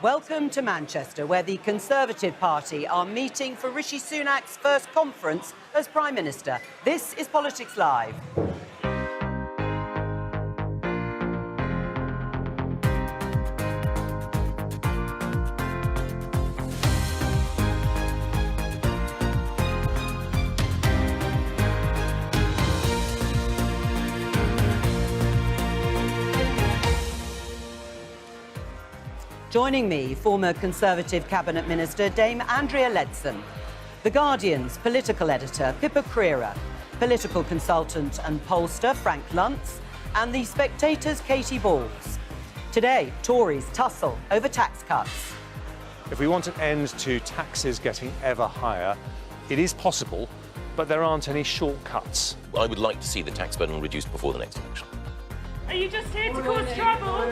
Welcome to Manchester, where the Conservative Party are meeting for Rishi Sunak's first conference as Prime Minister. This is Politics Live. Joining me, former Conservative Cabinet Minister Dame Andrea Leadsom, The Guardian's political editor Pippa Crerar, political consultant and pollster Frank Luntz, and The Spectator's Katy Balls. Today, Tories tussle over tax cuts. If we want an end to taxes getting ever higher, it is possible, but there aren't any shortcuts. I would like to see the tax burden reduced before the next election. Are you just here to cause trouble?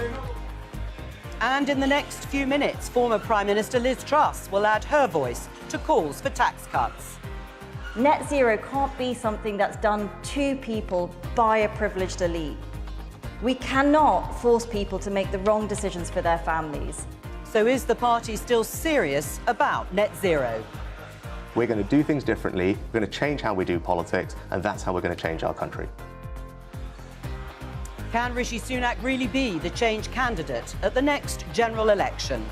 And in the next few minutes, former Prime Minister Liz Truss will add her voice to calls for tax cuts. Net zero can't be something that's done to people by a privileged elite. We cannot force people to make the wrong decisions for their families. So is the party still serious about net zero? We're going to do things differently, we're going to change how we do politics, and that's how we're going to change our country. Can Rishi Sunak really be the change candidate at the next general election?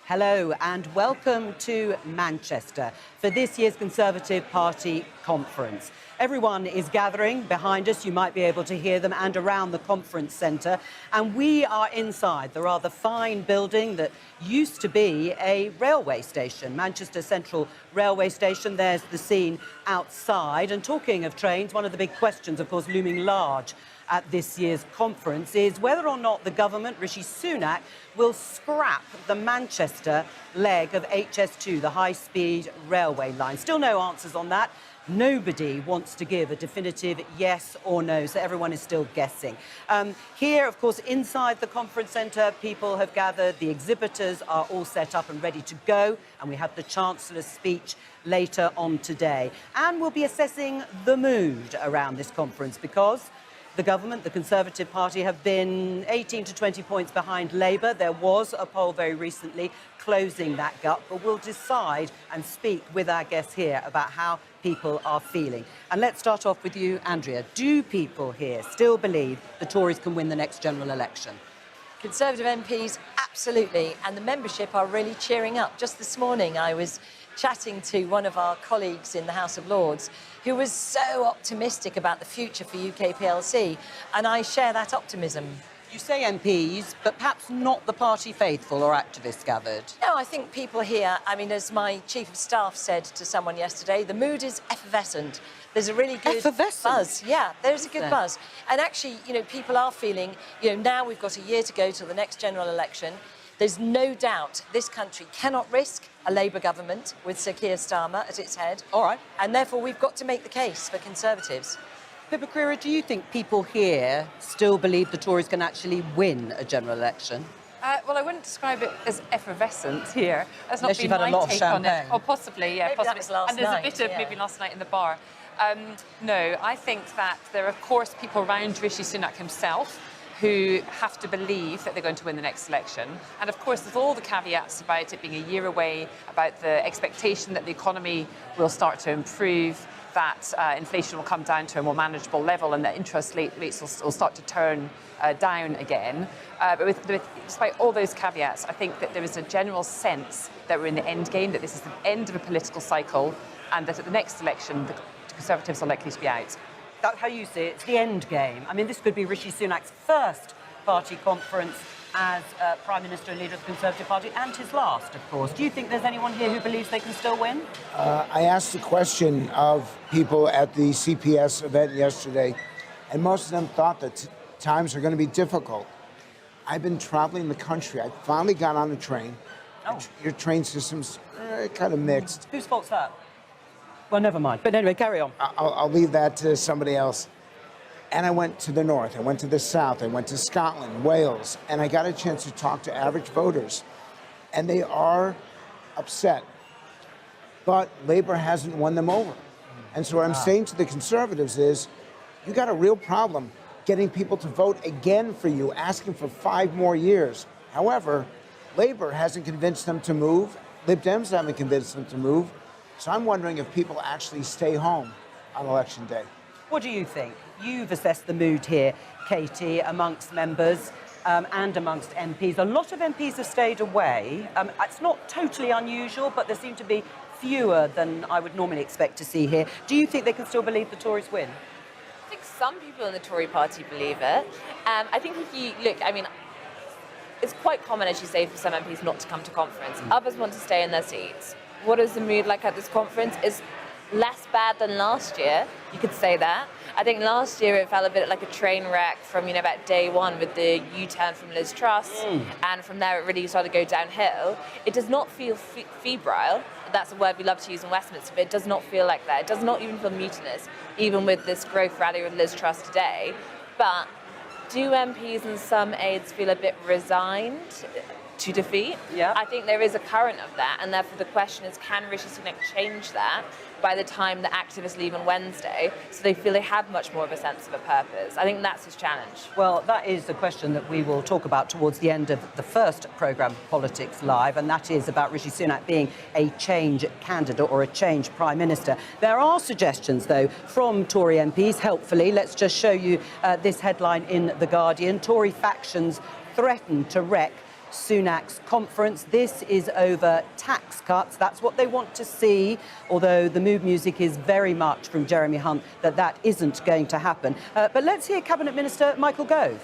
Hello and welcome to Manchester for this year's Conservative Party conference. Everyone is gathering behind us. You might be able to hear them, and around the conference centre. And we are inside the rather fine building that used to be a railway station, Manchester Central Railway Station. There's the scene outside. And talking of trains, one of the big questions, of course, looming large at this year's conference is whether or not the government, Rishi Sunak, will scrap the Manchester leg of HS2, the high-speed railway line. Still no answers on that. Nobody wants to give a definitive yes or no, so everyone is still guessing. Here, of course, inside the conference centre, people have gathered. The exhibitors are all set up and ready to go, and we have the Chancellor's speech later on today. And we'll be assessing the mood around this conference because the government, the Conservative Party, have been 18 to 20 points behind Labour. There was a poll very recently closing that gap, but we'll decide and speak with our guests here about how people are feeling. And let's start off with you, Andrea. Do people here still believe the Tories can win the next general election? Conservative MPs, absolutely, and the membership are really cheering up. Just this morning I was chatting to one of our colleagues in the House of Lords who was so optimistic about the future for UK PLC, and I share that optimism. You say MPs, but perhaps not the party faithful or activists gathered. No, I think people here, I mean, as my Chief of Staff said to someone yesterday, the mood is effervescent. There's a really good buzz. Yeah, there's a good buzz. And actually, you know, people are feeling, you know, now we've got a year to go till the next general election. There's no doubt this country cannot risk a Labour government with Sir Keir Starmer at its head. All right. And therefore, we've got to make the case for Conservatives. Pippa Crerar, do you think people here still believe the Tories can actually win a general election? Well, I wouldn't describe it as effervescent here. That's not Unless been you've had a my lot of take on it. champagne. Oh, possibly, yeah, Maybe possibly. that was last and there's night, a bit of yeah. maybe last night in the bar. No, I think that there are, of course, people around Rishi Sunak himself who have to believe that they're going to win the next election. And of course, there's all the caveats about it being a year away, about the expectation that the economy will start to improve, that inflation will come down to a more manageable level and that interest rates will start to turn down again. But despite all those caveats, I think that there is a general sense that we're in the end game, that this is the end of a political cycle, and that at the next election, the Conservatives are likely to be out. That's how you see it. It's the end game. I mean, this could be Rishi Sunak's first party conference as Prime Minister and leader of the Conservative Party, and his last, of course. Do you think there's anyone here who believes they can still win? I asked the question of people at the CPS event yesterday, and most of them thought that times are going to be difficult. I've been traveling the country. I finally got on the train. Oh. Your train system's kind of mixed. Whose fault's that? Well, never mind. But anyway, carry on. I'll leave that to somebody else. And I went to the north, I went to the south, I went to Scotland, Wales, and I got a chance to talk to average voters. And they are upset. But Labour hasn't won them over. And so what I'm saying to the Conservatives is, you got a real problem. getting people to vote again for you, asking for 5 more years. However, Labour hasn't convinced them to move. Lib Dems haven't convinced them to move. So I'm wondering if people actually stay home on Election Day. What do you think? You've assessed the mood here, Katie, amongst members and amongst MPs. A lot of MPs have stayed away. It's not totally unusual, but there seem to be fewer than I would normally expect to see here. Do you think they can still believe the Tories win? I think some people in the Tory party believe it. I think if you look, I mean, it's quite common, as you say, for some MPs not to come to conference. Others want to stay in their seats. What is the mood like at this conference? It's less bad than last year, you could say that. I think last year it felt a bit like a train wreck from, about day one with the U-turn from Liz Truss, and from there it really started to go downhill. It does not feel febrile. That's a word we love to use in Westminster, but it does not feel like that. It does not even feel mutinous, even with this growth rally with Liz Truss today. But do MPs and some aides feel a bit resigned to defeat? Yeah. I think there is a current of that, and therefore the question is, can Rishi Sunak change that by the time the activists leave on Wednesday, so they feel they have much more of a sense of a purpose? I think that's his challenge. Well, that is the question that we will talk about towards the end of the first programme, Politics Live, and that is about Rishi Sunak being a change candidate or a change Prime Minister. There are suggestions, though, from Tory MPs, helpfully. Let's just show you this headline in The Guardian. Tory factions threaten to wreck Sunak's conference. This is over tax cuts. That's what they want to see, although the mood music is very much from Jeremy Hunt that isn't going to happen. But let's hear Cabinet Minister Michael Gove.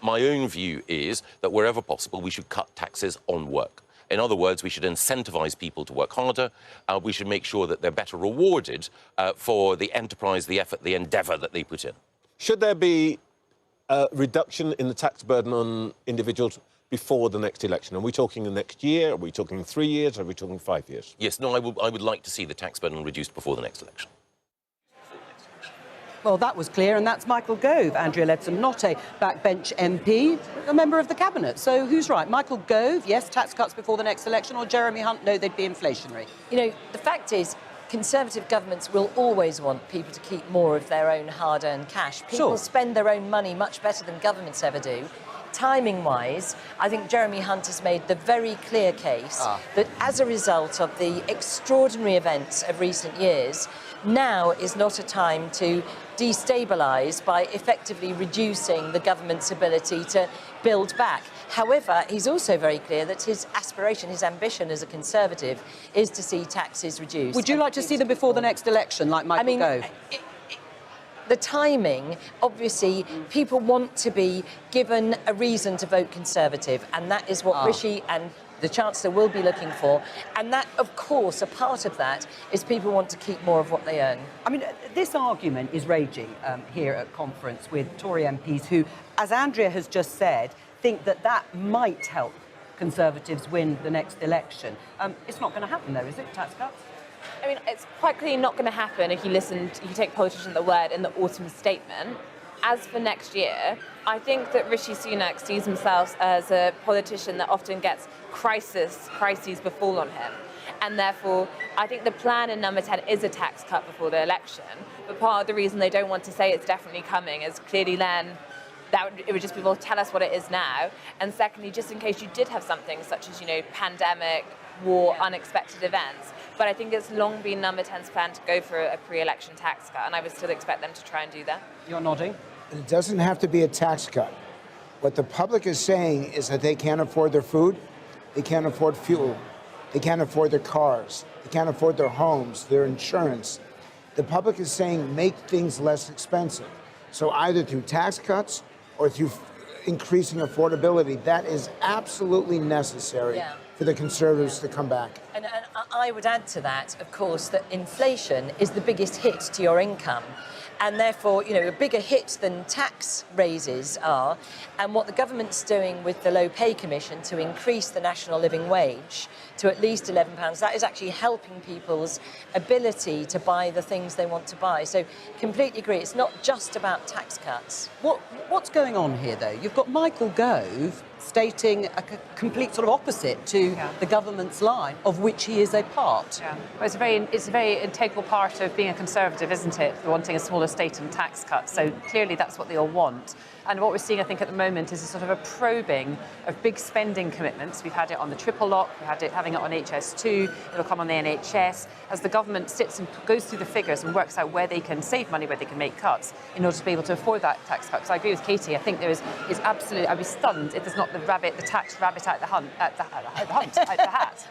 My own view is that wherever possible, we should cut taxes on work. In other words, we should incentivise people to work harder. We should make sure that they're better rewarded for the enterprise, the effort, the endeavour that they put in. Should there be a reduction in the tax burden on individuals before the next election? Are we talking the next year? Are we talking 3 years? Are we talking 5 years? Yes, no, I would like to see the tax burden reduced before the next election. Well, that was clear, and that's Michael Gove, Andrea Leadsom, not a backbench MP, a member of the Cabinet. So who's right? Michael Gove, yes, tax cuts before the next election, or Jeremy Hunt, no, they'd be inflationary? The fact is, Conservative governments will always want people to keep more of their own hard-earned cash. People spend their own money much better than governments ever do. Timing-wise, I think Jeremy Hunt has made the very clear case that as a result of the extraordinary events of recent years, now is not a time to destabilise by effectively reducing the government's ability to build back. However, he's also very clear that his aspiration, his ambition as a Conservative is to see taxes reduced. Would you like to see them before the next election, like Michael Gove? The timing, obviously, people want to be given a reason to vote Conservative, and that is what Rishi and the Chancellor will be looking for. And that, of course, a part of that is people want to keep more of what they earn. I mean, this argument is raging here at conference with Tory MPs who, as Andrea has just said, think that might help Conservatives win the next election. It's not going to happen, though, is it, tax cuts? I mean, it's quite clearly not going to happen if you take politicians at their word in the autumn statement. As for next year, I think that Rishi Sunak sees himself as a politician that often gets crises befall on him. And therefore, I think the plan in number 10 is a tax cut before the election. But part of the reason they don't want to say it's definitely coming is clearly then it would just be, well, tell us what it is now. And secondly, just in case you did have something such as, pandemic, war, unexpected events. But I think it's long been number 10's plan to go for a pre-election tax cut, and I would still expect them to try and do that. You're nodding. It doesn't have to be a tax cut. What the public is saying is that they can't afford their food, they can't afford fuel, they can't afford their cars, they can't afford their homes, their insurance. The public is saying make things less expensive. So either through tax cuts or through increasing affordability, that is absolutely necessary for the Conservatives to come back. And I would add to that, of course, that inflation is the biggest hit to your income. And therefore, a bigger hit than tax raises are. And what the government's doing with the Low Pay Commission to increase the national living wage to at least £11, that is actually helping people's ability to buy the things they want to buy. So completely agree, it's not just about tax cuts. What's going on here, though? You've got Michael Gove stating a complete sort of opposite to the government's line, of which he is a part. Yeah. Well, it's a very integral part of being a Conservative, isn't it? Wanting a smaller state and tax cut. So clearly that's what they all want. And what we're seeing, I think, at the moment is a sort of a probing of big spending commitments. We've had it on the triple lock, we had it having it on HS2, it'll come on the NHS. As the government sits and goes through the figures and works out where they can save money, where they can make cuts, in order to be able to afford that tax cut. So I agree with Katie. I think there is absolutely. I'd be stunned if there's not the tax rabbit out the hat.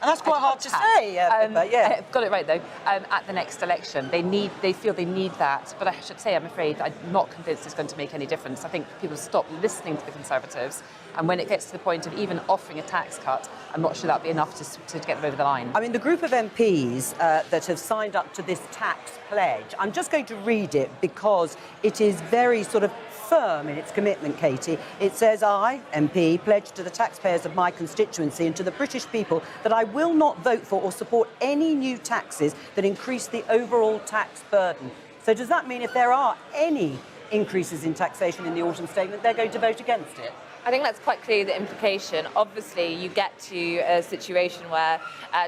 And that's quite hard to say. But yeah, I've got it right though. At the next election, they feel they need that. But I should say, I'm afraid, I'm not convinced it's going to make any difference. I think people stop listening to the Conservatives, and when it gets to the point of even offering a tax cut, I'm not sure that'll be enough to get them over the line. I mean, the group of MPs that have signed up to this tax pledge, I'm just going to read it because it is very sort of firm in its commitment, Katie. It says, I, MP, pledge to the taxpayers of my constituency and to the British people that I will not vote for or support any new taxes that increase the overall tax burden. So does that mean if there are any increases in taxation in the autumn statement, they're going to vote against it? I think that's quite clearly the implication. Obviously, you get to a situation where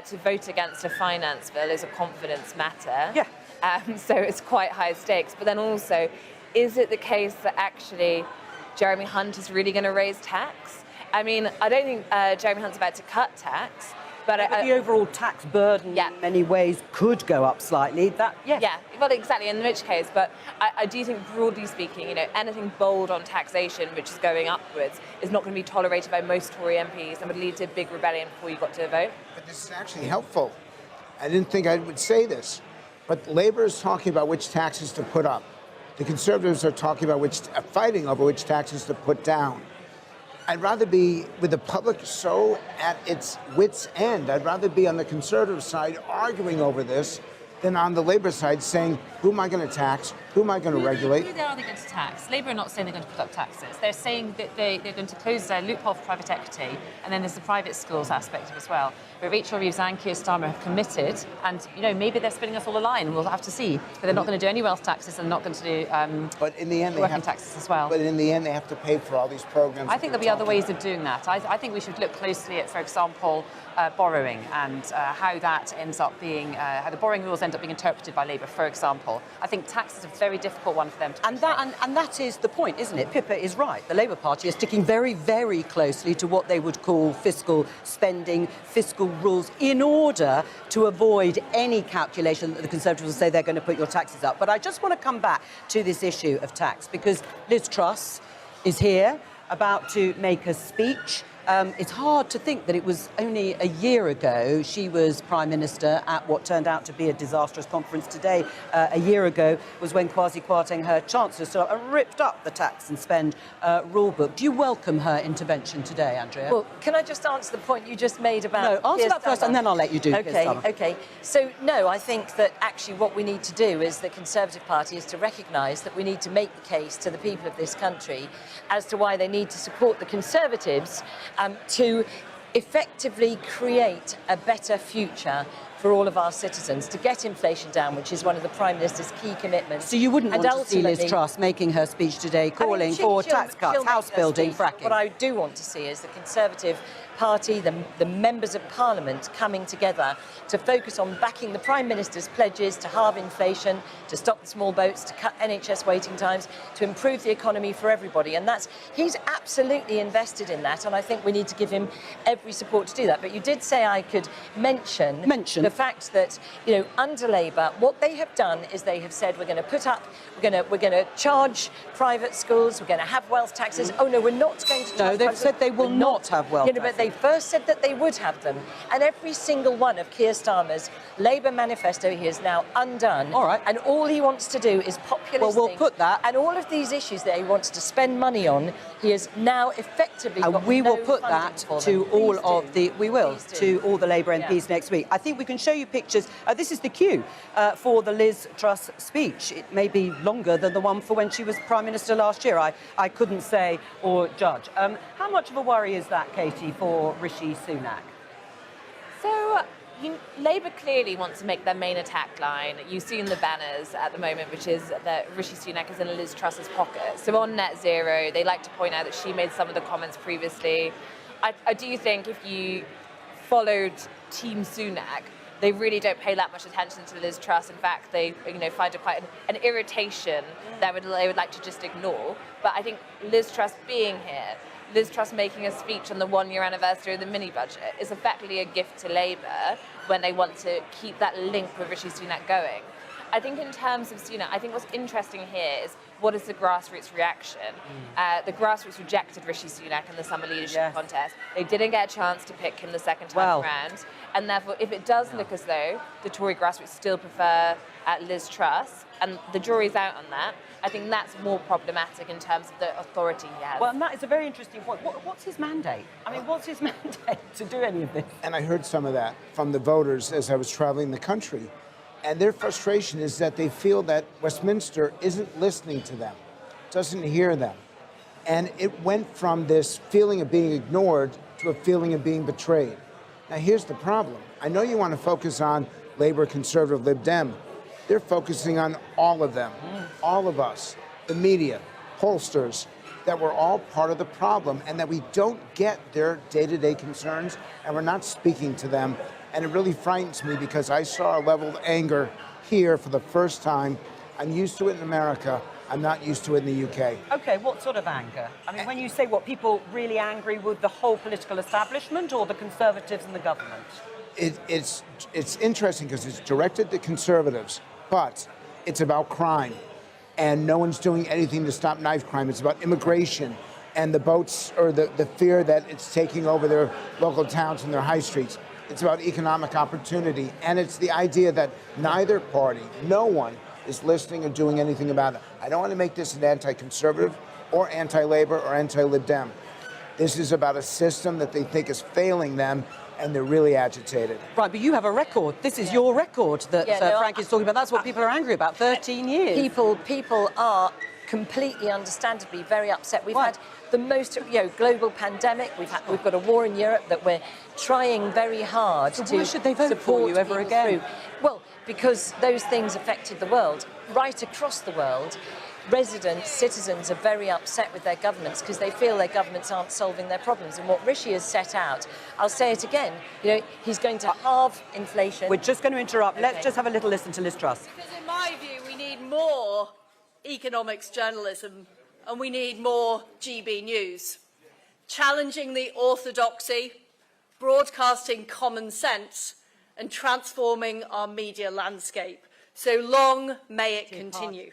to vote against a finance bill is a confidence matter. Yeah. So it's quite high stakes. But then also, is it the case that actually Jeremy Hunt is really going to raise tax? I mean, I don't think Jeremy Hunt's about to cut tax. But the overall tax burden in many ways could go up slightly. Yeah, well, exactly, in which case. But I do think, broadly speaking, anything bold on taxation, which is going upwards, is not going to be tolerated by most Tory MPs and would lead to a big rebellion before you got to a vote. But this is actually helpful. I didn't think I would say this, but Labour is talking about which taxes to put up. The Conservatives are talking about fighting over which taxes to put down. I'd rather be with the public so at its wit's end. I'd rather be on the Conservative side arguing over this than on the Labour side saying, who am I going to tax? Who am I going to regulate? Who are they going to tax? Labour are not saying they're going to put up taxes. They're saying that they're going to close a loophole for private equity, and then there's the private schools aspect of it as well. But Rachel Reeves and Keir Starmer have committed, and maybe they're spinning us all a line. We'll have to see. But they're not going to do any wealth taxes, and not going to do but in the end, working taxes as well. But in the end, they have to pay for all these programs. I think there'll be other ways of doing that. I think we should look closely at, for example, borrowing and how that ends up being, how the borrowing rules end up being interpreted by Labour, for example. I think tax is a very difficult one for them to and that is the point, isn't it? Pippa is right. The Labour Party is sticking very, very closely to what they would call fiscal spending, fiscal rules, in order to avoid any calculation that the Conservatives will say they're going to put your taxes up. But I just want to come back to this issue of tax, because Liz Truss is here, about to make a speech. It's hard to think that it was only a year ago she was Prime Minister at what turned out to be a disastrous conference today. A year ago was when Kwasi Kwarteng, her Chancellor, stood up and ripped up the tax and spend rulebook. Do you welcome her intervention today, Andrea? Well, can I just answer the point you just made about... No, answer that first and then I'll let you do Keir Starmer. Okay. So, no, I think that actually what we need to do as the Conservative Party is to recognise that we need to make the case to the people of this country as to why they need to support the Conservatives to effectively create a better future for all of our citizens, to get inflation down, which is one of the Prime Minister's key commitments. So you wouldn't want to see Liz Truss making her speech today, calling for tax cuts, house building, fracking? What I do want to see is the Conservative Party, the members of Parliament coming together to focus on backing the Prime Minister's pledges to halve inflation, to stop the small boats, to cut NHS waiting times, to improve the economy for everybody. And he's absolutely invested in that, and I think we need to give him every support to do that. But you did say I could mention the fact that, under Labour, what they have done is they have said we're going to charge private schools, we're going to have wealth taxes. Oh no, we're not going to. No, they've said they will not have wealth taxes. But they first said that they would have them, and every single one of Keir Starmer's Labour manifesto he has now undone. All right. And all he wants to do is populist Well, we'll things. put that. And all of these issues that he wants to spend money on, he has now effectively got we no will put funding that for to them. all Please of do. the. We will Please do. to all the Labour MPs next week. I think we can show you pictures. This is the queue for the Liz Truss speech. It may be longer than the one for when she was Prime Minister last year. I couldn't say or judge. How much of a worry is that, Katie, for Rishi Sunak? So Labour clearly wants to make their main attack line. You've seen the banners at the moment, which is that Rishi Sunak is in Liz Truss's pocket. So on net zero, they like to point out that she made some of the comments previously. I do think if you followed Team Sunak, they really don't pay that much attention to Liz Truss. In fact, they find it quite an irritation that they would like to just ignore. But I think Liz Truss being here, Liz Truss making a speech on the one-year anniversary of the mini-budget is effectively a gift to Labour when they want to keep that link with Rishi Sunak going. I think in terms of Sunak, I think what's interesting here is what is the grassroots reaction? The grassroots rejected Rishi Sunak in the summer leadership contest. They didn't get a chance to pick him the second time around. And therefore, if it does look as though the Tory grassroots still prefer Liz Truss, and the jury's out on that, I think that's more problematic in terms of the authority he has. Well, and that is a very interesting point. What's his mandate? I mean, what's his mandate to do any of this? And I heard some of that from the voters as I was traveling the country. And their frustration is that they feel that Westminster isn't listening to them, doesn't hear them. And it went from this feeling of being ignored to a feeling of being betrayed. Now, here's the problem. I know you want to focus on Labour, Conservative, Lib Dem. They're focusing on all of them, all of us, the media, pollsters, that we're all part of the problem and that we don't get their day-to-day concerns and we're not speaking to them. And it really frightens me because I saw a level of anger here for the first time. I'm used to it in America. I'm not used to it in the UK. Okay, what sort of anger? I mean, when you say what, people really angry with the whole political establishment or the Conservatives and the government? It's interesting because it's directed to Conservatives, but it's about crime. And no one's doing anything to stop knife crime. It's about immigration and the boats, or the fear that it's taking over their local towns and their high streets. It's about economic opportunity. And it's the idea that neither party, no one, is listening or doing anything about it. I don't want to make this an anti-conservative or anti-Labour or anti-Lib Dem. This is about a system that they think is failing them, and they're really agitated. Right, but you have a record. This is your record that Frank is talking about. That's what people are angry about. 13 years. People are completely understandably very upset. We've had the most global pandemic. We've got a war in Europe that we're trying very hard to why should they vote for you ever again? Well, because those things affected the world. Right across the world, residents, citizens are very upset with their governments because they feel their governments aren't solving their problems. And what Rishi has set out, I'll say it again, he's going to halve inflation. We're just going to interrupt. Let's just have a little listen to Liz Truss. Because in my view, we need more economics journalism and we need more GB News. Challenging the orthodoxy, broadcasting common sense and transforming our media landscape. So long may it continue.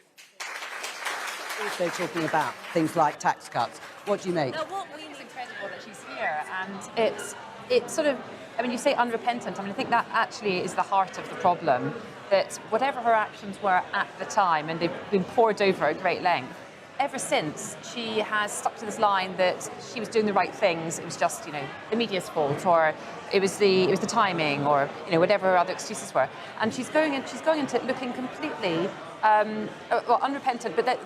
Also talking about things like tax cuts. What do you make? No, what is incredible that she's here, and it's sort of, I mean, you say unrepentant. I mean, I think that actually is the heart of the problem, that whatever her actions were at the time, and they've been poured over at great length, ever since she has stuck to this line that she was doing the right things. It was just, the media's fault, or it was the timing, or whatever her other excuses were. And she's going into it looking completely unrepentant, but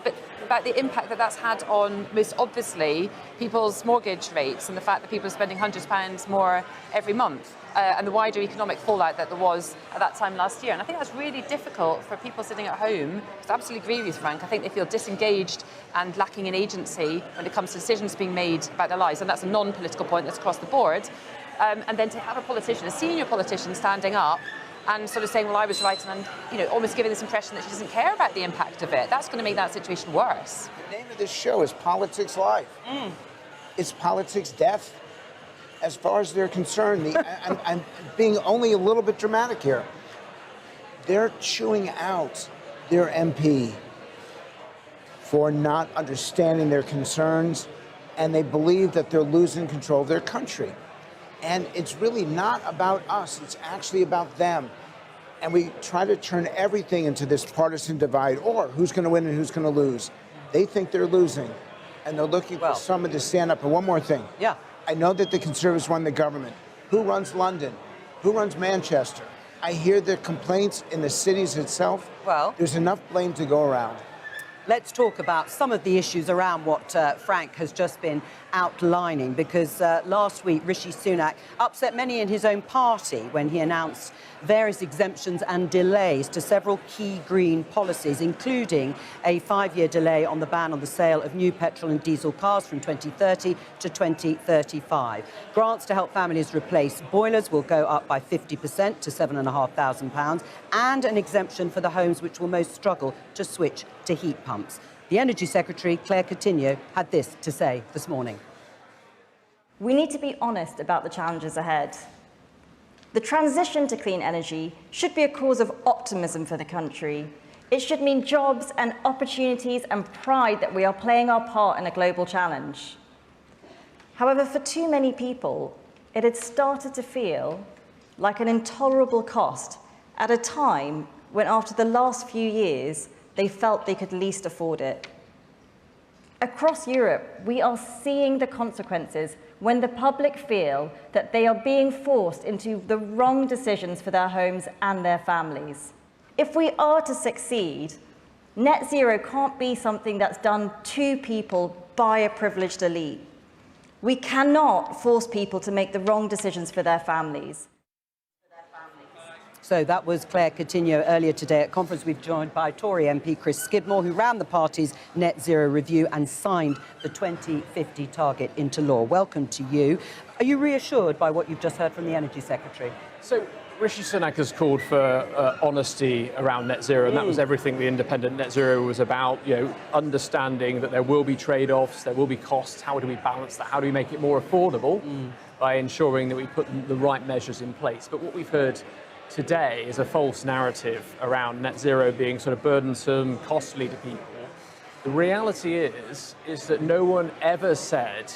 about the impact that that's had on, most obviously, people's mortgage rates and the fact that people are spending hundreds of pounds more every month, and the wider economic fallout that there was at that time last year. And I think that's really difficult for people sitting at home. I absolutely agree with you, Frank. I think they feel disengaged and lacking in agency when it comes to decisions being made about their lives, and that's a non-political point that's across the board. And then to have a politician, a senior politician, standing up and sort of saying, well, I was right, and almost giving this impression that she doesn't care about the impact of it, that's going to make that situation worse. The name of this show is Politics Live. It's politics death. As far as they're concerned, I'm being only a little bit dramatic here. They're chewing out their MP for not understanding their concerns, and they believe that they're losing control of their country. And it's really not about us, it's actually about them. And we try to turn everything into this partisan divide, or who's going to win and who's going to lose. They think they're losing, and they're looking for someone to stand up. And one more thing. Yeah. I know that the Conservatives run the government. Who runs London? Who runs Manchester? I hear the complaints in the cities itself. Well, there's enough blame to go around. let's talk about some of the issues around what Frank has just been outlining, because last week Rishi Sunak upset many in his own party when he announced various exemptions and delays to several key green policies, including a 5-year delay on the ban on the sale of new petrol and diesel cars from 2030 to 2035. Grants to help families replace boilers will go up by 50% to £7,500, and an exemption for the homes which will most struggle to switch to heat pumps. The Energy Secretary, Claire Coutinho, had this to say this morning. We need to be honest about the challenges ahead. The transition to clean energy should be a cause of optimism for the country. It should mean jobs and opportunities and pride that we are playing our part in a global challenge. However, for too many people, it had started to feel like an intolerable cost at a time when, after the last few years, they felt they could least afford it. Across Europe, we are seeing the consequences when the public feel that they are being forced into the wrong decisions for their homes and their families. If we are to succeed, net zero can't be something that's done to people by a privileged elite. We cannot force people to make the wrong decisions for their families. So that was Claire Coutinho earlier today at conference. We've joined by Tory MP Chris Skidmore, who ran the party's net zero review and signed the 2050 target into law. Welcome to you. Are you reassured by what you've just heard from the Energy Secretary? So Rishi Sunak has called for honesty around net zero, and that was everything the independent net zero was about. You know, understanding that there will be trade-offs, there will be costs. How do we balance that? How do we make it more affordable by ensuring that we put the right measures in place? But what we've heard today is a false narrative around net zero being sort of burdensome, costly to people. The reality is that no one ever said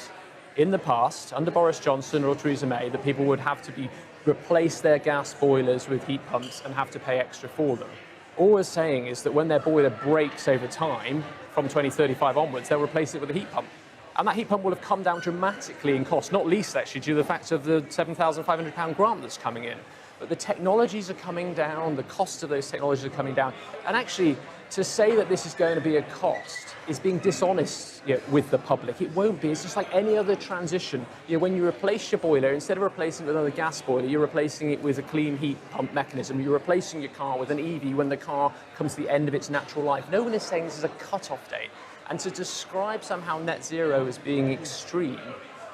in the past, under Boris Johnson or Theresa May, that people would have to replace their gas boilers with heat pumps and have to pay extra for them. All we're saying is that when their boiler breaks over time, from 2035 onwards, they'll replace it with a heat pump. And that heat pump will have come down dramatically in cost, not least actually due to the fact of the £7,500 grant that's coming in. But the technologies are coming down, the cost of those technologies are coming down. And actually, to say that this is going to be a cost is being dishonest with the public. It won't be. It's just like any other transition. When you replace your boiler, instead of replacing it with another gas boiler, you're replacing it with a clean heat pump mechanism. You're replacing your car with an EV when the car comes to the end of its natural life. No one is saying this is a cut-off date. And to describe somehow net zero as being extreme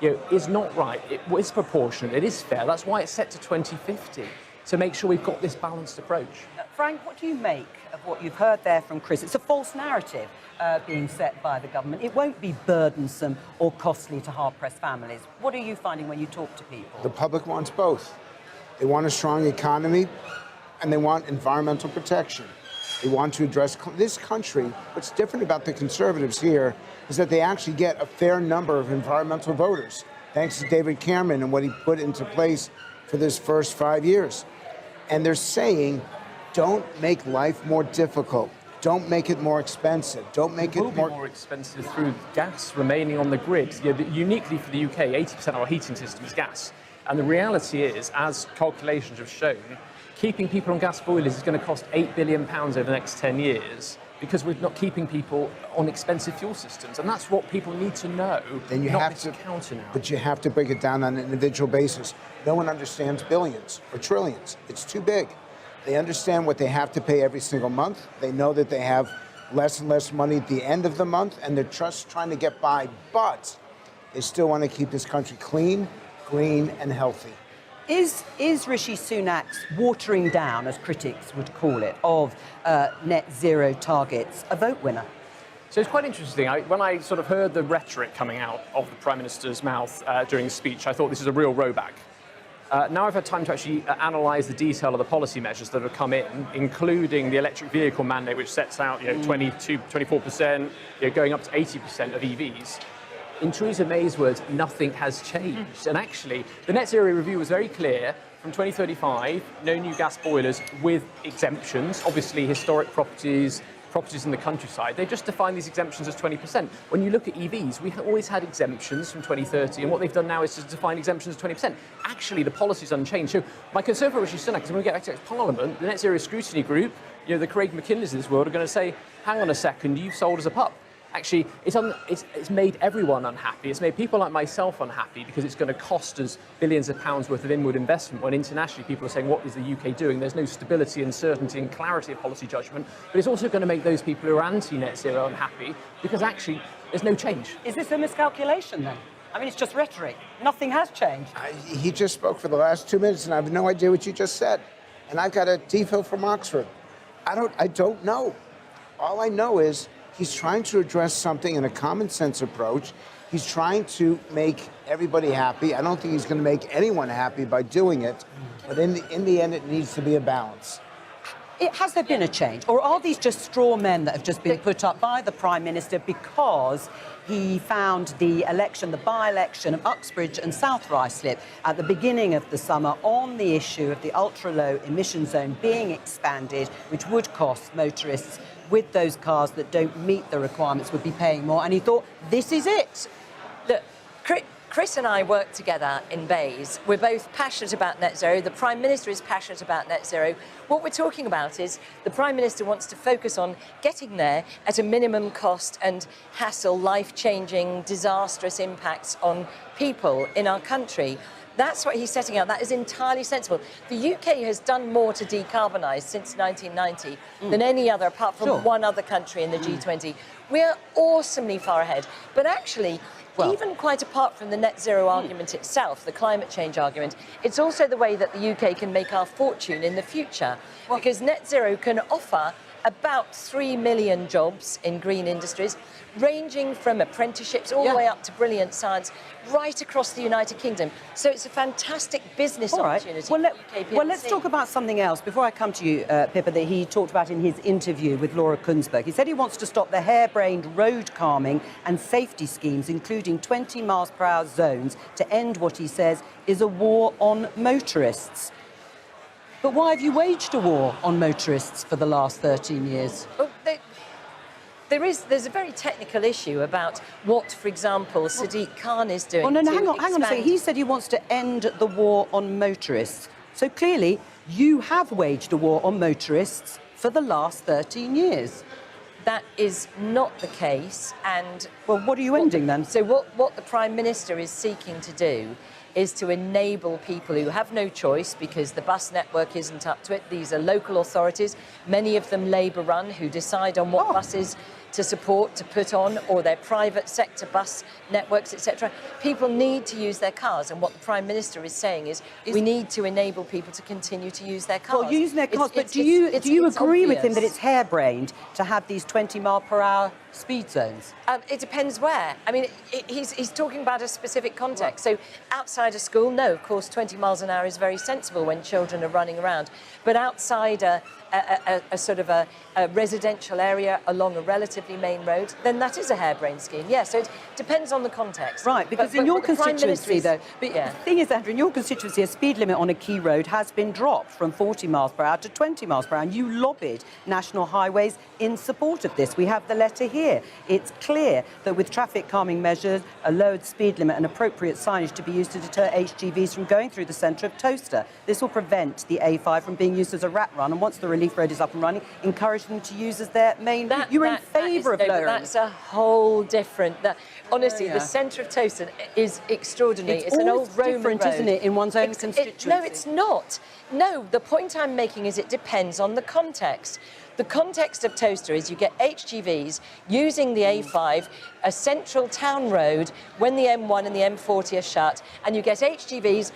is not right. It is proportionate. It is fair. That's why it's set to 2050, to make sure we've got this balanced approach. Frank, what do you make of what you've heard there from Chris? It's a false narrative being set by the government. It won't be burdensome or costly to hard-pressed families. What are you finding when you talk to people? The public wants both. They want a strong economy, and they want environmental protection. They want to address this country. What's different about the Conservatives here is that they actually get a fair number of environmental voters, thanks to David Cameron and what he put into place for this first 5 years. And they're saying, don't make life more difficult. Don't make it more expensive. Don't make it more expensive through gas remaining on the grid. Uniquely for the UK, 80% of our heating system is gas. And the reality is, as calculations have shown, keeping people on gas boilers is going to cost £8 billion over the next 10 years because we're not keeping people on expensive fuel systems. And that's what people need to know, then you have to counter now. But you have to break it down on an individual basis. No one understands billions or trillions. It's too big. They understand what they have to pay every single month. They know that they have less and less money at the end of the month, and they're just trying to get by. But they still want to keep this country clean, green, and healthy. Is Rishi Sunak's watering down, as critics would call it, of net zero targets a vote winner? So it's quite interesting. When I sort of heard the rhetoric coming out of the Prime Minister's mouth during the speech, I thought this is a real rowback. Now I've had time to actually analyse the detail of the policy measures that have come in, including the electric vehicle mandate, which sets out 24%, going up to 80% of EVs. In Theresa May's words, nothing has changed. And actually, the Net Zero review was very clear. From 2035, no new gas boilers with exemptions, obviously historic properties in the countryside. They just define these exemptions as 20%. When you look at EVs, we always had exemptions from 2030, and what they've done now is to define exemptions as 20%. Actually, the policy's unchanged. So my concern for Rishi Sunak is when we get back to Parliament, the Net Zero Scrutiny Group, the Craig McKinleys of this world are going to say, hang on a second, you've sold us a pup. Actually, it's made everyone unhappy. It's made people like myself unhappy because it's going to cost us billions of pounds worth of inward investment when internationally people are saying, what is the UK doing? There's no stability and certainty and clarity of policy judgment. But it's also going to make those people who are anti-net zero unhappy because actually there's no change. Is this a miscalculation then? I mean, it's just rhetoric. Nothing has changed. He just spoke for the last 2 minutes, and I have no idea what you just said. And I've got a DPhil from Oxford. I don't know. All I know is he's trying to address something in a common sense approach. He's trying to make everybody happy. I don't think he's going to make anyone happy by doing it. But in the end, it needs to be a balance. Has there been a change? Or are these just straw men that have just been put up by the Prime Minister because he found the election, the by-election of Uxbridge and South Ruislip at the beginning of the summer on the issue of the ultra-low emission zone being expanded, which would cost motorists with those cars that don't meet the requirements would be paying more. And he thought, this is it. Look, Chris and I work together in BEIS. We're both passionate about net zero. The Prime Minister is passionate about net zero. What we're talking about is the Prime Minister wants to focus on getting there at a minimum cost and hassle, life-changing, disastrous impacts on people in our country. That's what he's setting out. That is entirely sensible. The UK has done more to decarbonise since 1990 than any other, apart from one other country in the G20. We're awesomely far ahead. But actually, even quite apart from the net zero argument itself, the climate change argument, it's also the way that the UK can make our fortune in the future. Because net zero can offer about 3 million jobs in green industries, ranging from apprenticeships all the way up to brilliant science, right across the United Kingdom. So it's a fantastic business opportunity. Well, let's talk about something else before I come to you, Pippa, that he talked about in his interview with Laura Kunsberg. He said he wants to stop the harebrained road calming and safety schemes, including 20 miles per hour zones, to end what he says is a war on motorists. But why have you waged a war on motorists for the last 13 years? Well, there's a very technical issue about what, for example, Sadiq Khan is doing. Oh, no, hang on a second. He said he wants to end the war on motorists. So clearly, you have waged a war on motorists for the last 13 years. That is not the case. And well, what are you ending then? So what the Prime Minister is seeking to do is to enable people who have no choice because the bus network isn't up to it. These are local authorities, many of them Labour-run, who decide on what buses to support, to put on, or their private sector bus networks, etc. People need to use their cars, and what the Prime Minister is saying is we need to enable people to continue to use their cars. Well, using their cars, but do you agree with him that it's harebrained to have these 20 mile per hour speed zones? It depends where. I mean, he's talking about a specific context. So outside a school, no, of course, 20 miles an hour is very sensible when children are running around. But outside a sort of a residential area along a relatively main road, then that is a harebrained scheme. Yeah, so it depends on the context. Right, because in your constituency, though, the thing is, Andrew, in your constituency, a speed limit on a key road has been dropped from 40 miles per hour to 20 miles per hour, and you lobbied National Highways in support of this. We have the letter here. It's clear that with traffic calming measures, a lowered speed limit and appropriate signage to be used to deter HGVs from going through the centre of Towcester. This will prevent the A5 from being used as a rat run, and once the relief road is up and running, encourage them to use as their main route. You were in favour of lowering. That's a whole different... honestly, the centre of Towcester is extraordinary. It's an old Roman road. Isn't it, in one's own constituency? No, it's not. No, the point I'm making is it depends on the context. The context of Towcester is you get HGVs using the A5, a central town road, when the M1 and the M40 are shut, and you get HGVs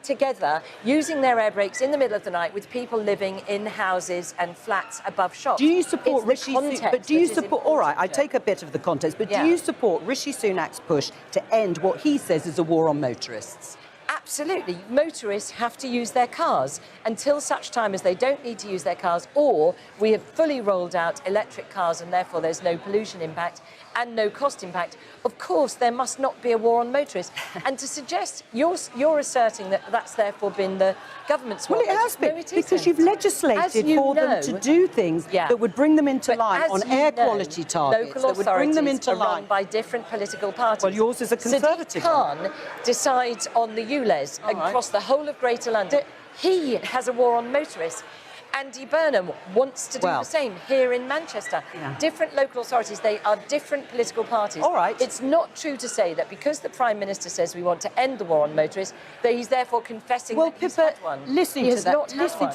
together using their air brakes in the middle of the night with people living in houses and flats above shops. Do you support Rishi Sunak? But do you support? All right, I take a bit of the context, but do you support Rishi Sunak's push to end what he says is a war on motorists? Absolutely. Motorists have to use their cars until such time as they don't need to use their cars, or we have fully rolled out electric cars and therefore there's no pollution impact and no cost impact. Of course, there must not be a war on motorists. And to suggest you're asserting that that's therefore been the government's war. Well, it has been, because you've legislated for them to do things that would bring them into line on air quality targets. Local that would bring them into authorities are line run by different political parties. Well, yours is a Conservative Sadiq Khan decides on the ULEZ across the whole of Greater London. He has a war on motorists. Andy Burnham wants to do the same here in Manchester. Different local authorities, they are different political parties. All right. It's not true to say that because the Prime Minister says we want to end the war on motorists, that he's therefore confessing that he's had one. Listening to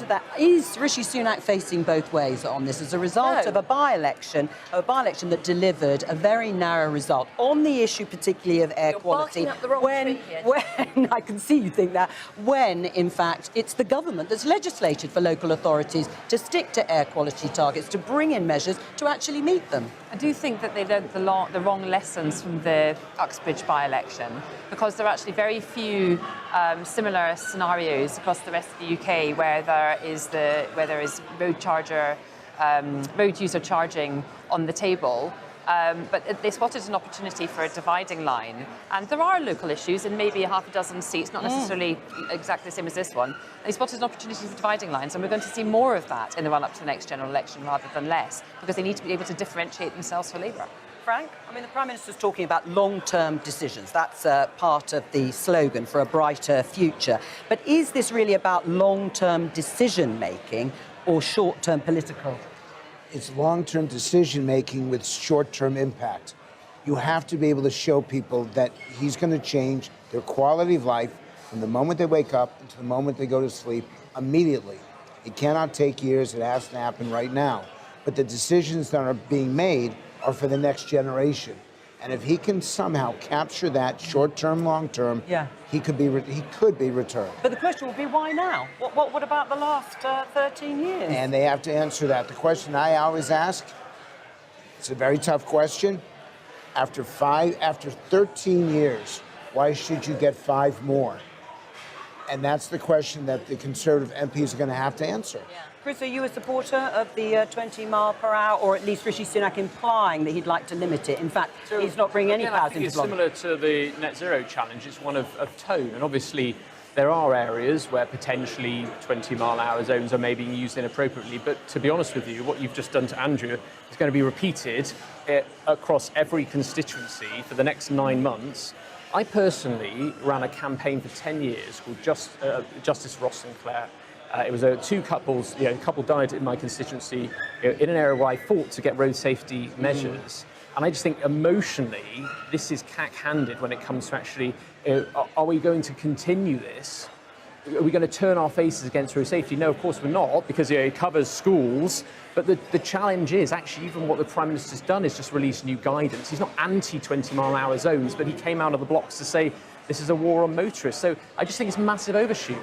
that, is Rishi Sunak facing both ways on this as a result of a by-election that delivered a very narrow result on the issue, particularly of air quality? Up the wrong when I can see you think that, when in fact it's the government that's legislated for local authorities to stick to air quality targets, to bring in measures to actually meet them. I do think that they learned the wrong lessons from the Uxbridge by-election, because there are actually very few similar scenarios across the rest of the UK where there is road user charging on the table. But they spotted an opportunity for a dividing line. And there are local issues in maybe half a dozen seats, not necessarily exactly the same as this one. They spotted an opportunity for dividing lines, and we're going to see more of that in the run-up to the next general election rather than less, because they need to be able to differentiate themselves for Labour. Frank, I mean, the Prime Minister's talking about long-term decisions. That's part of the slogan for a brighter future. But is this really about long-term decision-making or short-term political? It's long-term decision-making with short-term impact. You have to be able to show people that he's going to change their quality of life from the moment they wake up until the moment they go to sleep immediately. It cannot take years. It has to happen right now. But the decisions that are being made are for the next generation. And if he can somehow capture that short-term, long-term, he could be returned. But the question will be, why now? What about the last 13 years? And they have to answer that. The question I always ask, it's a very tough question. After 13 years, why should you get 5 more? And that's the question that the Conservative MPs are going to have to answer. Chris, are you a supporter of the 20 mile per hour, or at least Rishi Sunak implying that he'd like to limit it? In fact, he's not bringing any powers into it's similar to the net zero challenge. It's one of tone, and obviously there are areas where potentially 20-mile-an-hour zones are maybe used inappropriately. But to be honest with you, what you've just done to Andrew is going to be repeated across every constituency for the next 9 months. I personally ran a campaign for 10 years called Justice Ross Sinclair. It was two couples, a couple died in my constituency in an area where I fought to get road safety measures. And I just think emotionally, this is cack-handed when it comes to actually, are we going to continue this? Are we going to turn our faces against road safety? No, of course we're not, because it covers schools. But the challenge is actually, even what the Prime Minister's done is just release new guidance. He's not anti-20-mile-an-hour zones, but he came out of the blocks to say this is a war on motorists. So I just think it's a massive overshoot.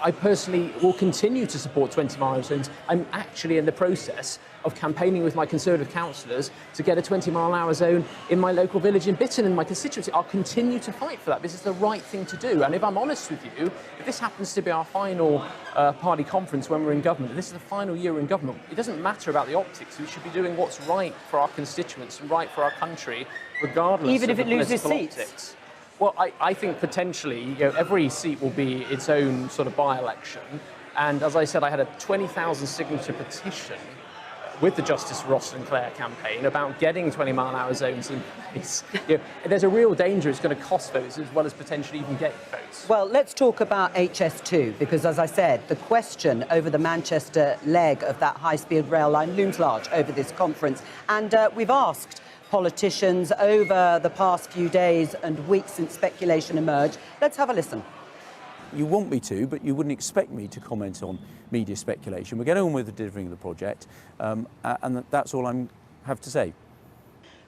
I personally will continue to support 20-mile zones. I'm actually in the process of campaigning with my Conservative councillors to get a 20-mile-an-hour zone in my local village in Bitton, in my constituency. I'll continue to fight for that. This is the right thing to do. And if I'm honest with you, if this happens to be our final party conference when we're in government, and this is the final year in government, it doesn't matter about the optics. We should be doing what's right for our constituents and right for our country, regardless even of if it the loses political seats. optics. Well, I think potentially, every seat will be its own sort of by-election. And as I said, I had a 20,000 signature petition with the Justice Ross Sinclair campaign about getting 20-mile-an-hour zones in place. There's a real danger it's going to cost votes as well as potentially even get votes. Well, let's talk about HS2, because as I said, the question over the Manchester leg of that high-speed rail line looms large over this conference. And we've asked politicians over the past few days and weeks since speculation emerged. Let's have a listen. You want me to, but you wouldn't expect me to comment on media speculation. We're getting on with the delivering of the project, and that's all I have to say.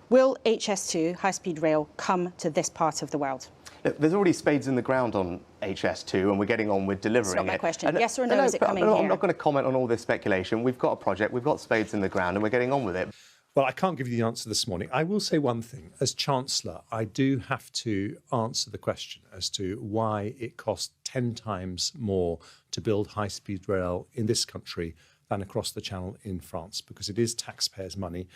Will HS2, high-speed rail, come to this part of the world? Look, there's already spades in the ground on HS2, and we're getting on with delivering it. That's not my question. And, yes or no, is it coming here? I'm not going to comment on all this speculation. We've got a project, we've got spades in the ground, and we're getting on with it. Well, I can't give you the answer this morning. I will say one thing. As Chancellor, I do have to answer the question as to why it costs 10 times more to build high-speed rail in this country than across the Channel in France, because it is taxpayers' money.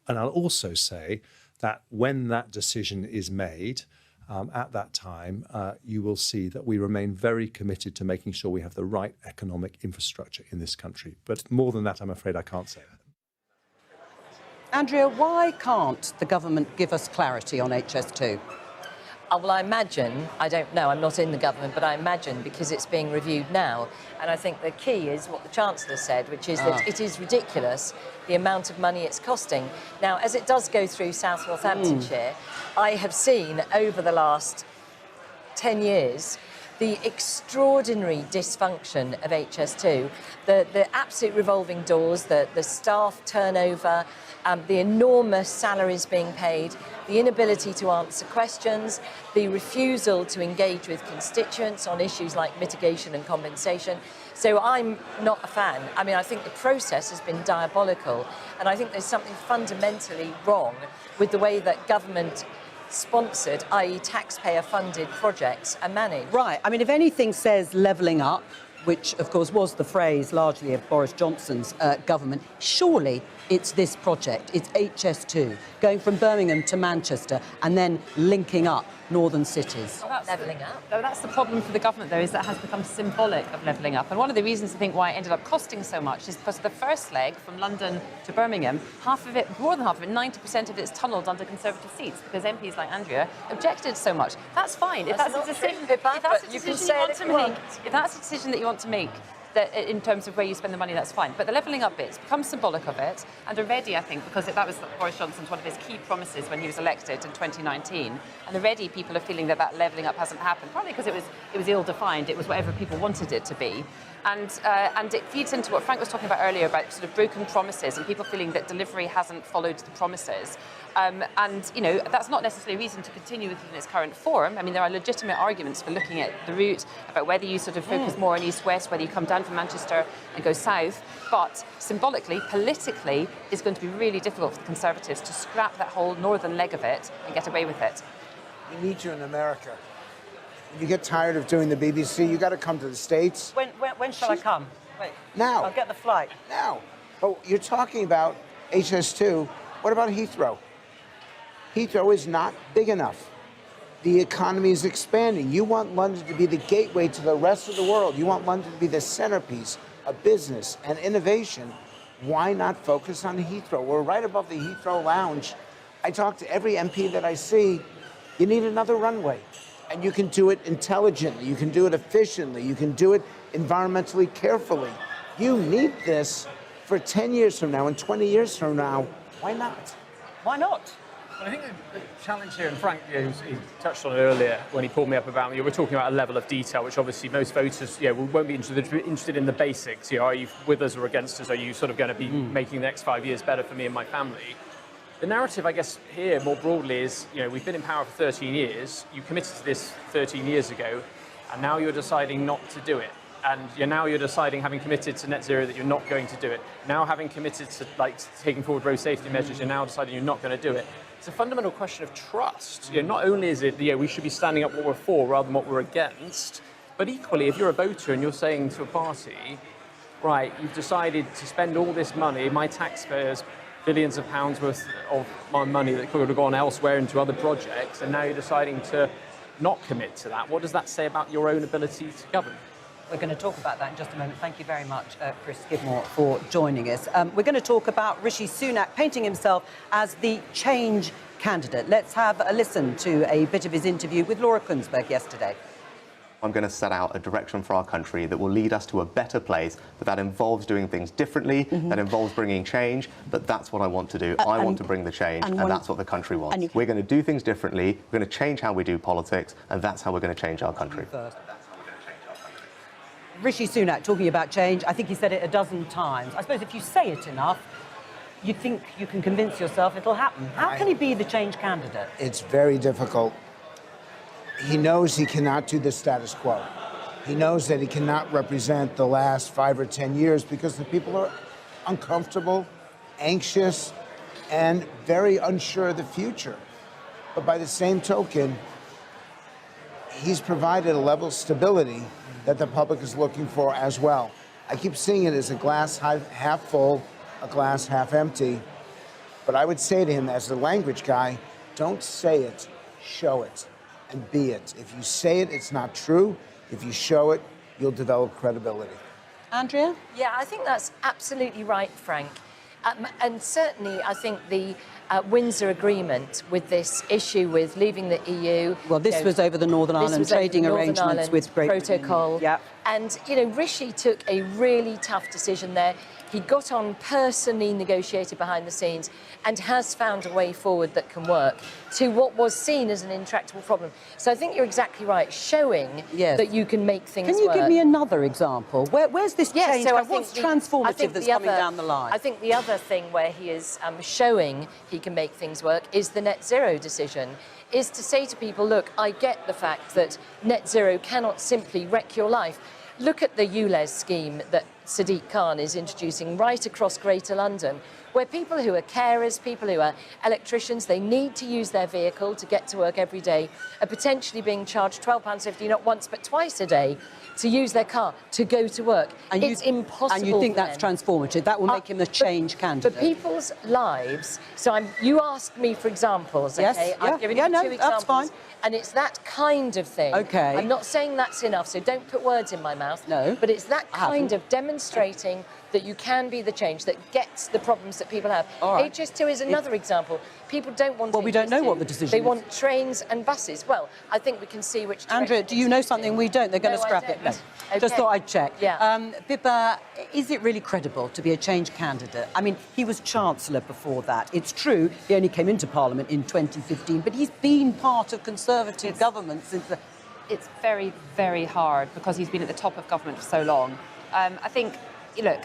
And I'll also say that when that decision is made, at that time, you will see that we remain very committed to making sure we have the right economic infrastructure in this country. But more than that, I'm afraid I can't say that. Andrea, why can't the government give us clarity on HS2? Well, I imagine, I don't know, I'm not in the government, but I imagine because it's being reviewed now. And I think the key is what the Chancellor said, which is that it is ridiculous the amount of money it's costing. Now, as it does go through South Northamptonshire, I have seen over the last 10 years the extraordinary dysfunction of HS2, the absolute revolving doors, the staff turnover, the enormous salaries being paid, the inability to answer questions, the refusal to engage with constituents on issues like mitigation and compensation. So I'm not a fan. I mean, I think the process has been diabolical, and I think there's something fundamentally wrong with the way that government sponsored, i.e. taxpayer-funded projects are managed. Right. I mean, if anything says levelling up, which, of course, was the phrase largely of Boris Johnson's government, surely it's this project. It's HS2, going from Birmingham to Manchester and then linking up northern cities. Well, that's levelling up. No, that's the problem for the government, though, is that it has become symbolic of levelling up. And one of the reasons I think why it ended up costing so much is because the first leg from London to Birmingham, half of it, more than half of it, 90% of it is tunnelled under Conservative seats because MPs like Andrea objected so much. That's fine. If that's a decision that you want to make, that in terms of where you spend the money, that's fine. But the levelling up bit's become symbolic of it. And already, I think, because that was Boris Johnson's one of his key promises when he was elected in 2019. And already people are feeling that that levelling up hasn't happened, partly because it was ill-defined. It was whatever people wanted it to be. And it feeds into what Frank was talking about earlier about sort of broken promises and people feeling that delivery hasn't followed the promises. And, you know, that's not necessarily a reason to continue with it in its current form. I mean, there are legitimate arguments for looking at the route, about whether you sort of focus more on east-west, whether you come down from Manchester and go south. But symbolically, politically, it's going to be really difficult for the Conservatives to scrap that whole northern leg of it and get away with it. We need you in America. When you get tired of doing the BBC, you got to come to the States. When shall I come? Wait. Now. I'll get the flight. Now. Oh, you're talking about HS2. What about Heathrow? Heathrow is not big enough. The economy is expanding. You want London to be the gateway to the rest of the world. You want London to be the centerpiece of business and innovation. Why not focus on Heathrow? We're right above the Heathrow Lounge. I talk to every MP that I see. You need another runway. And you can do it intelligently. You can do it efficiently. You can do it environmentally carefully. You need this for 10 years from now and 20 years from now. Why not? Why not? Well, I think the challenge here, and Frank he touched on it earlier when he pulled me up about, we're talking about a level of detail, which obviously most voters won't be interested in the basics. Are you with us or against us? Are you sort of going to be making the next 5 years better for me and my family? The narrative, I guess, here more broadly is, we've been in power for 13 years. You committed to this 13 years ago, and now you're deciding not to do it. And you're deciding, having committed to net zero, that you're not going to do it. Now, having committed to taking forward road safety measures, you're now deciding you're not going to do it. It's a fundamental question of trust. Not only is it, we should be standing up what we're for rather than what we're against, but equally, if you're a voter and you're saying to a party, right, you've decided to spend all this money, my taxpayers, billions of pounds worth of my money that could have gone elsewhere into other projects, and now you're deciding to not commit to that. What does that say about your own ability to govern? We're going to talk about that in just a moment. Thank you very much, Chris Skidmore, for joining us. We're going to talk about Rishi Sunak painting himself as the change candidate. Let's have a listen to a bit of his interview with Laura Kuenssberg yesterday. I'm going to set out a direction for our country that will lead us to a better place, but that involves doing things differently, that involves bringing change, but that's what I want to do. I want to bring the change, and that's what the country wants. We're going to do things differently, we're going to change how we do politics, and that's how we're going to change our country. Rishi Sunak talking about change. I think he said it a dozen times. I suppose if you say it enough, you think you can convince yourself it'll happen. How can he be the change candidate? It's very difficult. He knows he cannot do the status quo. He knows that he cannot represent the last 5 or 10 years because the people are uncomfortable, anxious, and very unsure of the future. But by the same token, he's provided a level of stability that the public is looking for as well. I keep seeing it as a glass half full, a glass half empty. But I would say to him, as the language guy, don't say it, show it, and be it. If you say it, it's not true. If you show it, you'll develop credibility. Andrea? Yeah, I think that's absolutely right, Frank. And certainly, I think the Windsor Agreement with this issue with leaving the EU. Well, this was over the Northern Ireland trading arrangements with Great Britain. Protocol. Yeah. And, Rishi took a really tough decision there. He got on personally negotiated behind the scenes and has found a way forward that can work to what was seen as an intractable problem. So I think you're exactly right, showing that you can make things work. Can you give me another example? Where's this change? So what's transformative that's coming down the line? I think the other thing where he is showing he can make things work is the net zero decision, is to say to people, look, I get the fact that net zero cannot simply wreck your life. Look at the ULEZ scheme that Sadiq Khan is introducing right across Greater London, where people who are carers, people who are electricians, they need to use their vehicle to get to work every day, are potentially being charged £12.50, not once but twice a day, to use their car to go to work. And it's impossible. And you think that's transformative? That will make him the change candidate? For people's lives. So you asked me for examples, yes, okay? Yeah, I've given you 2 examples. That's fine. And it's that kind of thing. Okay. I'm not saying that's enough, so don't put words in my mouth. No. But it's that kind of demonstrating that you can be the change that gets the problems that people have. All right. HS2 is another example. People don't want. Well, we don't know what the decision They is. want trains and buses. Well, I think we can see which. Andrea, do you know something we don't? They're going to scrap it. No. Okay. Just thought I'd check. Yeah. Pippa, is it really credible to be a change candidate? I mean, he was Chancellor before that. It's true, he only came into Parliament in 2015, but he's been part of Conservative government since the... It's very, very hard because he's been at the top of government for so long. I think, look,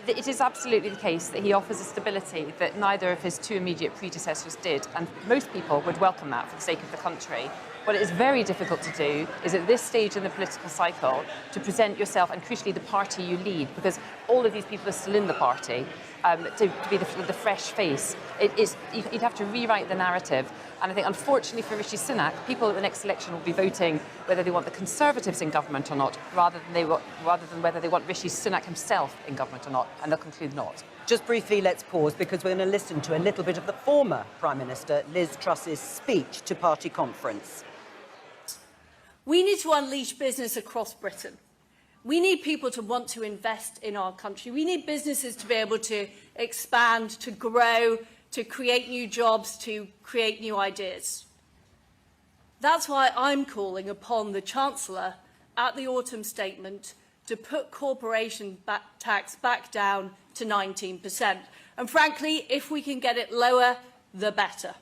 it is absolutely the case that he offers a stability that neither of his 2 immediate predecessors did, and most people would welcome that for the sake of the country. What it is very difficult to do is at this stage in the political cycle to present yourself and crucially the party you lead, because all of these people are still in the party, to be the fresh face. You'd have to rewrite the narrative. And I think, unfortunately for Rishi Sunak, people at the next election will be voting whether they want the Conservatives in government or not, rather than whether they want Rishi Sunak himself in government or not, and they'll conclude not. Just briefly, let's pause, because we're going to listen to a little bit of the former Prime Minister, Liz Truss's speech to party conference. We need to unleash business across Britain. We need people to want to invest in our country. We need businesses to be able to expand, to grow, to create new jobs, to create new ideas. That's why I'm calling upon the Chancellor at the autumn statement to put corporation tax back down to 19%. And frankly, if we can get it lower, the better.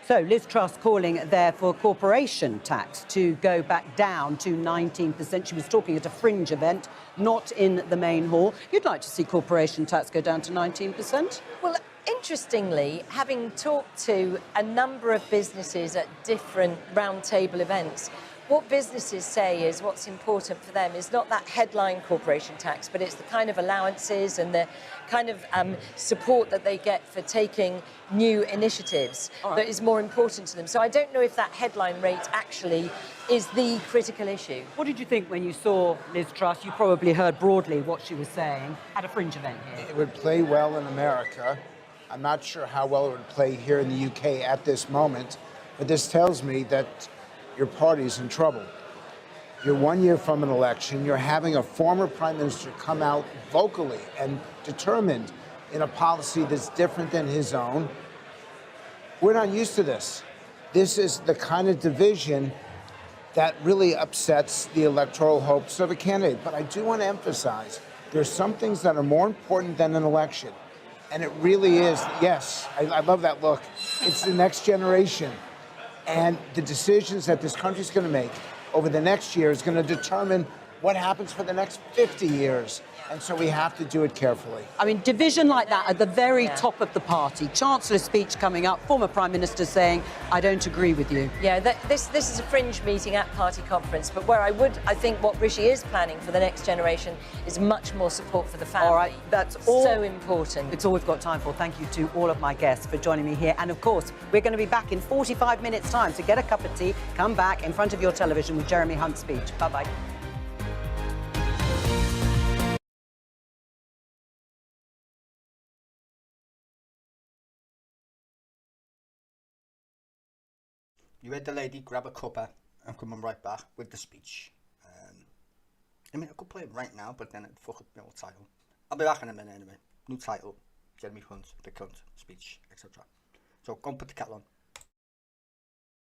So Liz Truss calling there for corporation tax to go back down to 19%. She was talking at a fringe event, not in the main hall. You'd like to see corporation tax go down to 19%? Well, interestingly, having talked to a number of businesses at different roundtable events, what businesses say is what's important for them is not that headline corporation tax, but it's the kind of allowances and the kind of support that they get for taking new initiatives that is more important to them. So I don't know if that headline rate actually is the critical issue. What did you think when you saw Liz Truss? You probably heard broadly what she was saying at a fringe event here. It would play well in America. I'm not sure how well it would play here in the UK at this moment, but this tells me that your party's in trouble. You're 1 year from an election. You're having a former prime minister come out vocally and determined in a policy that's different than his own. We're not used to this. This is the kind of division that really upsets the electoral hopes of a candidate. But I do want to emphasize, there's some things that are more important than an election. And it really is, yes, I love that look. It's the next generation. And the decisions that this country's going to make over the next year is going to determine what happens for the next 50 years. And so we have to do it carefully. I mean, division like that at the very top of the party. Chancellor's speech coming up, former Prime Minister saying, I don't agree with you. Yeah, this is a fringe meeting at party conference, but where I think what Rishi is planning for the next generation is much more support for the family. All right, that's all. So important. It's all we've got time for. Thank you to all of my guests for joining me here. And of course, we're going to be back in 45 minutes' time. So get a cup of tea, come back in front of your television with Jeremy Hunt's speech. Bye-bye. You heard the lady grab a cuppa and coming right back with the speech. I mean, I could play it right now, but then it'd fuck up the old title. I'll be back in a minute anyway. New title. Jeremy Hunt, the cunt speech, etc. So go and put the kettle on.